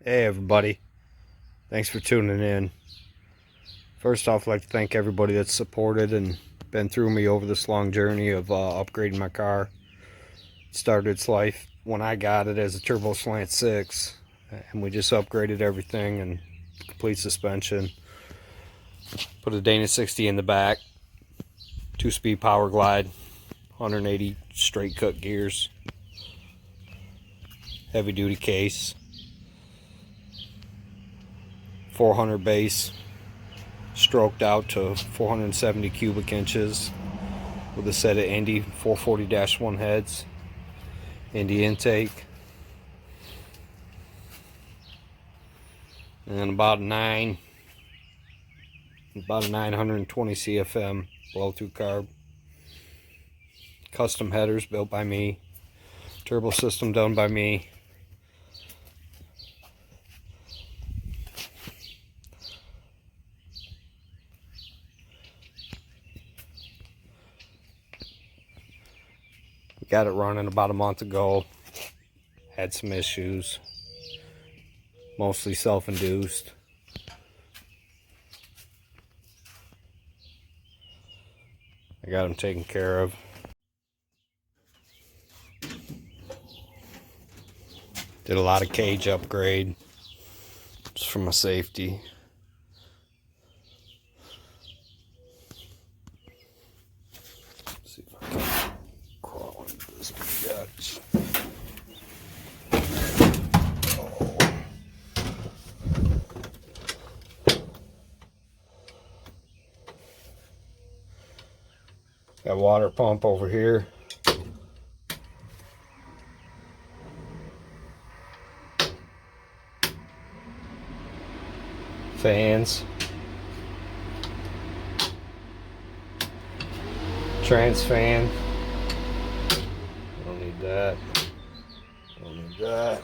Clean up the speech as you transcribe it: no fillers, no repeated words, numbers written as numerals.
Hey everybody, thanks for tuning in. First off, I'd like to thank everybody that's supported and been through me over this long journey of upgrading my car. It started its life when I got it as a turbo slant 6, and we just upgraded everything and complete suspension. Put a Dana 60 in the back, 2-speed power glide, 180 straight cut gears, heavy duty case, 400 base, stroked out to 470 cubic inches with a set of Indy 440-1 heads, Indy intake, and about a 920 CFM blow-through carb. Custom headers built by me, turbo system done by me. Got it running about a month ago. Had some issues, mostly self-induced. I got them taken care of. Did a lot of cage upgrade just for my safety. Let's see if I can crawl into this bitch. Got a water pump over here. Fans. Trans fan. Don't need that. Don't need that.